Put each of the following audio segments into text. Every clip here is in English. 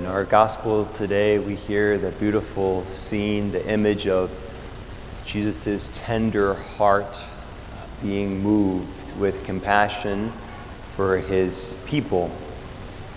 In our gospel today, we hear the beautiful scene, the image of Jesus' tender heart being moved with compassion for his people,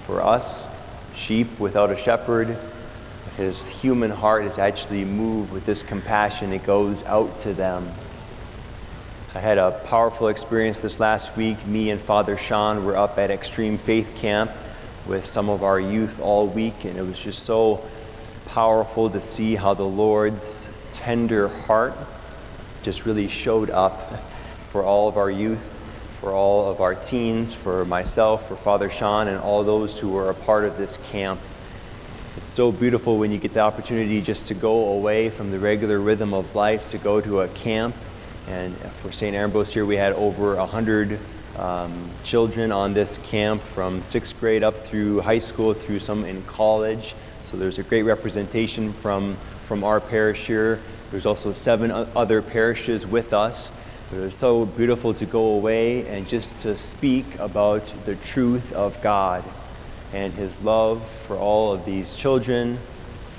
for us, sheep without a shepherd. His human heart is actually moved with this compassion. It goes out to them. I had a powerful experience this last week. Me and Father Sean were up at Extreme Faith Camp with some of our youth all week, and it was just so powerful to see how the Lord's tender heart just really showed up for all of our youth, for all of our teens, for myself, for Father Sean, and all those who were a part of this camp. It's so beautiful when you get the opportunity just to go away from the regular rhythm of life, to go to a camp. And for St. Ambrose here, we had over 100 children on this camp from 6th grade up through high school, through some in college. So there's a great representation from our parish here. There's also 7 other parishes with us. But it was so beautiful to go away and just to speak about the truth of God and his love for all of these children,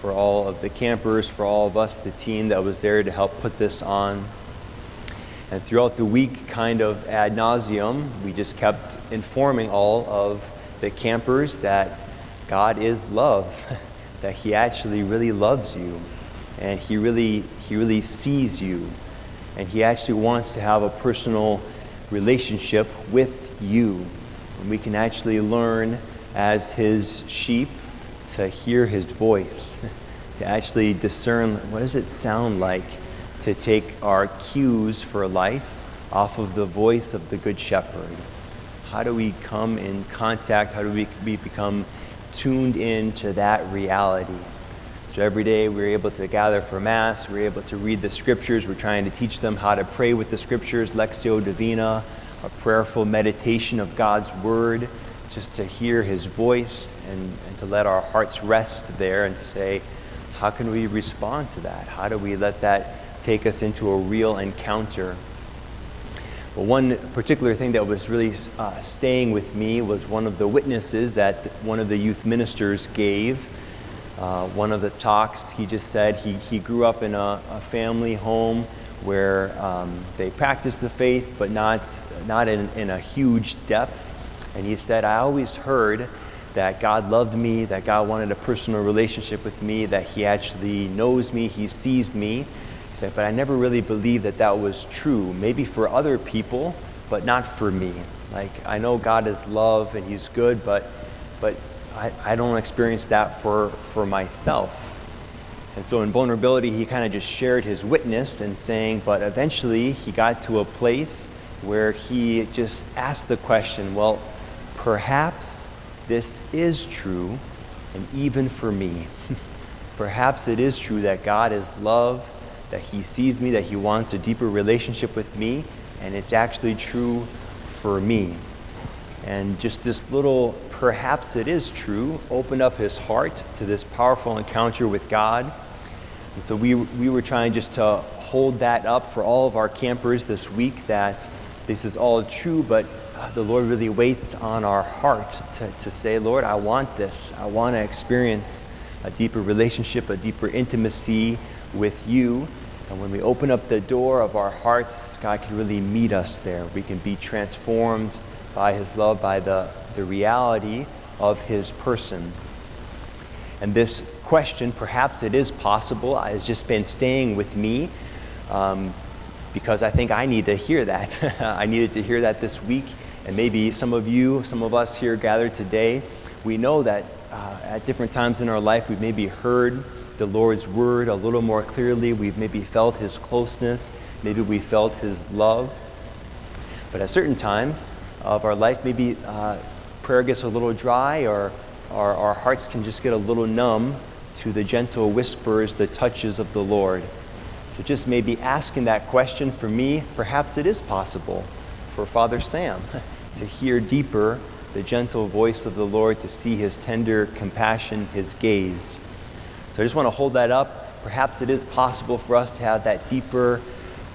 for all of the campers, for all of us, the team that was there to help put this on. And throughout the week, kind of ad nauseum, we just kept informing all of the campers that God is love, that he actually really loves you, and he really sees you, and he actually wants to have a personal relationship with you. And we can actually learn as his sheep to hear his voice, to actually discern what does it sound like, to take our cues for life off of the voice of the Good Shepherd. How do we come in contact? How do we become tuned into that reality? So every day we're able to gather for Mass, we're able to read the Scriptures, we're trying to teach them how to pray with the Scriptures, Lectio Divina, a prayerful meditation of God's Word, just to hear his voice and to let our hearts rest there and say, how can we respond to that? How do we let that take us into a real encounter? But one particular thing that was really staying with me was one of the witnesses that one of the youth ministers gave. One of the talks, he just said he grew up in a family home where they practiced the faith, but not in a huge depth. And he said, I always heard that God loved me, that God wanted a personal relationship with me, that he actually knows me, he sees me. He said, but I never really believed that that was true. Maybe for other people, but not for me. Like, I know God is love and he's good, but I don't experience that for myself. And so in vulnerability, he kind of just shared his witness and saying, but eventually he got to a place where he just asked the question, well, perhaps this is true, and even for me. Perhaps it is true that God is love, that he sees me, that he wants a deeper relationship with me, and it's actually true for me. And just this little, perhaps it is true, opened up his heart to this powerful encounter with God. And so we were trying just to hold that up for all of our campers this week, that this is all true, but the Lord really waits on our heart to say, Lord, I want this. I want to experience a deeper relationship, a deeper intimacy with you. And when we open up the door of our hearts, God can really meet us there. We can be transformed by his love, by the reality of his person. And this question, perhaps it is possible, has just been staying with me because I think I need to hear that. I needed to hear that this week. And maybe some of us here gathered today, we know that at different times in our life, we've maybe heard the Lord's word a little more clearly. We've maybe felt his closeness. Maybe we felt his love. But at certain times of our life, maybe prayer gets a little dry, or our hearts can just get a little numb to the gentle whispers, the touches of the Lord. So just maybe asking that question for me, perhaps it is possible for Father Sam to hear deeper the gentle voice of the Lord, to see his tender compassion, his gaze. So I just want to hold that up. Perhaps it is possible for us to have that deeper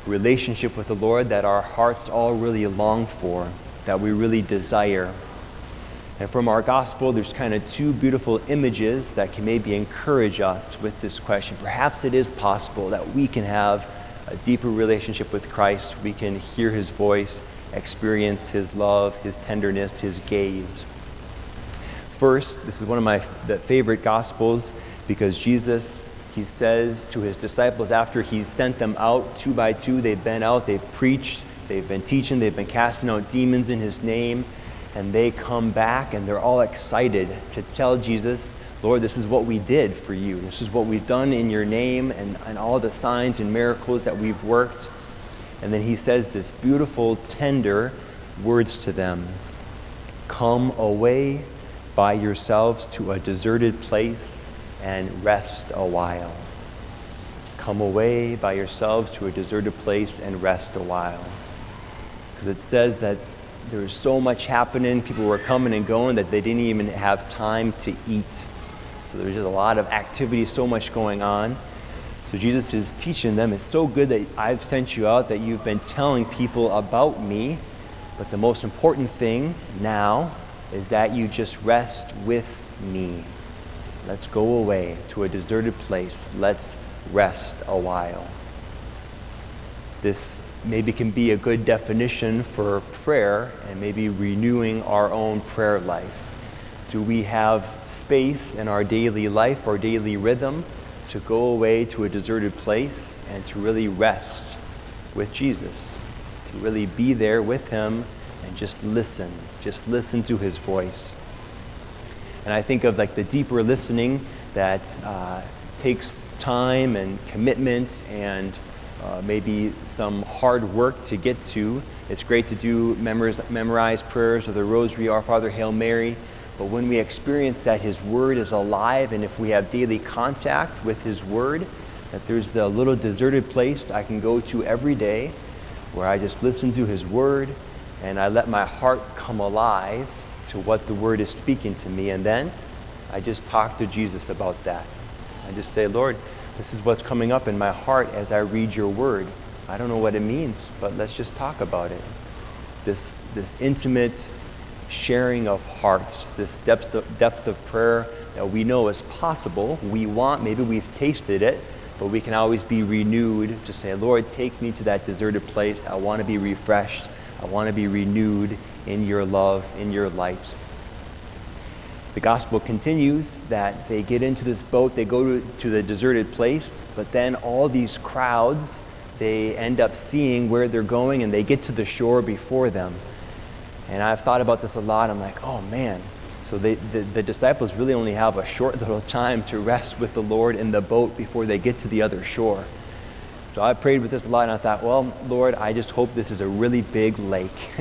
relationship with the Lord that our hearts all really long for, that we really desire. And from our gospel, there's kind of two beautiful images that can maybe encourage us with this question. Perhaps it is possible that we can have a deeper relationship with Christ. We can hear his voice, experience his love, his tenderness, his gaze. First, this is one of my favorite gospels because Jesus, he says to his disciples after he's sent them out 2 by 2, they've been out, they've preached, they've been teaching, they've been casting out demons in his name, and they come back and they're all excited to tell Jesus, Lord, this is what we did for you. This is what we've done in your name and all the signs and miracles that we've worked. And then he says this beautiful, tender words to them. Come away by yourselves to a deserted place and rest a while. Come away by yourselves to a deserted place and rest a while. Because it says that there was so much happening, people were coming and going that they didn't even have time to eat. So there's just a lot of activity, so much going on. So Jesus is teaching them, it's so good that I've sent you out, that you've been telling people about me, but the most important thing now is that you just rest with me. Let's go away to a deserted place. Let's rest a while. This maybe can be a good definition for prayer and maybe renewing our own prayer life. Do we have space in our daily life, our daily rhythm, to go away to a deserted place and to really rest with Jesus, to really be there with him and just listen to his voice? And I think of like the deeper listening that takes time and commitment and maybe some hard work to get to. It's great to do memorize prayers or the Rosary, Our Father, Hail Mary. But when we experience that his word is alive, and if we have daily contact with his word, that there's the little deserted place I can go to every day where I just listen to his word and I let my heart come alive to what the word is speaking to me. And then I just talk to Jesus about that. I just say, Lord, this is what's coming up in my heart as I read your word. I don't know what it means, but let's just talk about it. This intimate sharing of hearts, this depth of prayer that we know is possible. We want, maybe we've tasted it, but we can always be renewed to say, Lord, take me to that deserted place. I want to be refreshed. I want to be renewed in your love, in your light. The gospel continues that they get into this boat, they go to the deserted place, but then all these crowds, they end up seeing where they're going and they get to the shore before them. And I've thought about this a lot. I'm like, oh man. So the disciples really only have a short little time to rest with the Lord in the boat before they get to the other shore. So I prayed with this a lot and I thought, well, Lord, I just hope this is a really big lake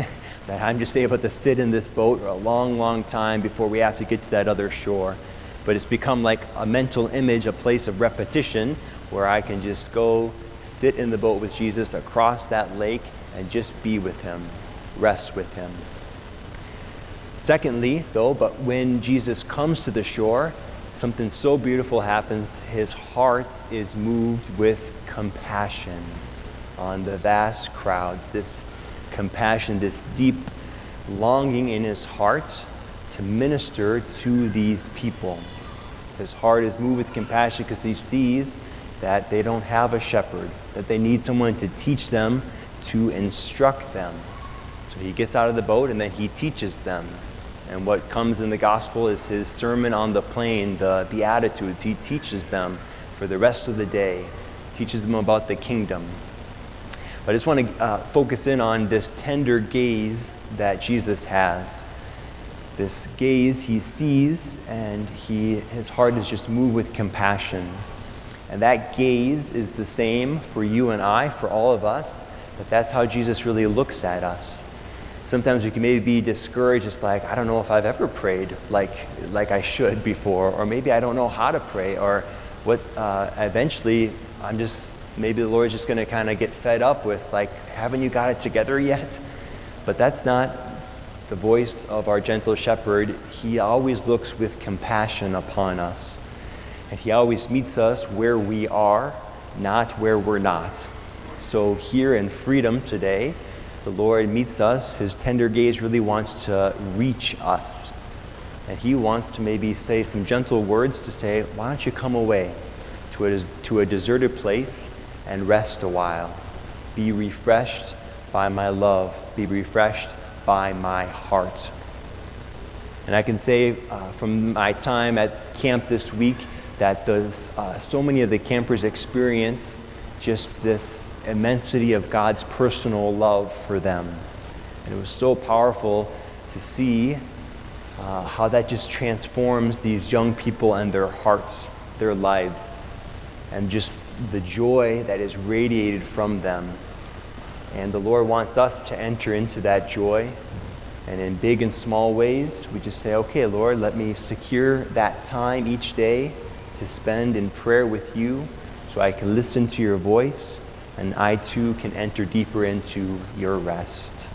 that I'm just able to sit in this boat for a long, long time before we have to get to that other shore. But it's become like a mental image, a place of repetition where I can just go sit in the boat with Jesus across that lake and just be with him, rest with him. Secondly, though, but when Jesus comes to the shore, something so beautiful happens. His heart is moved with compassion on the vast crowds. This compassion, this deep longing in his heart to minister to these people. His heart is moved with compassion because he sees that they don't have a shepherd, that they need someone to teach them, to instruct them. So he gets out of the boat and then he teaches them. And what comes in the gospel is his sermon on the plain, the Beatitudes. He teaches them for the rest of the day, teaches them about the kingdom. But I just want to focus in on this tender gaze that Jesus has. This gaze he sees, and his heart is just moved with compassion. And that gaze is the same for you and I, for all of us, but that's how Jesus really looks at us. Sometimes we can maybe be discouraged. It's like, I don't know if I've ever prayed like I should before, or maybe I don't know how to pray, or what. Eventually, maybe the Lord's just going to kind of get fed up with, like, haven't you got it together yet? But that's not the voice of our gentle shepherd. He always looks with compassion upon us, and he always meets us where we are, not where we're not. So here in Freedom today, the Lord meets us. His tender gaze really wants to reach us. And he wants to maybe say some gentle words to say, why don't you come away to a deserted place and rest a while. Be refreshed by my love. Be refreshed by my heart. And I can say from my time at camp this week that so many of the campers experience just this immensity of God's personal love for them. And it was so powerful to see how that just transforms these young people and their hearts, their lives, and just the joy that is radiated from them. And the Lord wants us to enter into that joy. And in big and small ways, we just say, okay, Lord, let me secure that time each day to spend in prayer with you so I can listen to your voice and I too can enter deeper into your rest.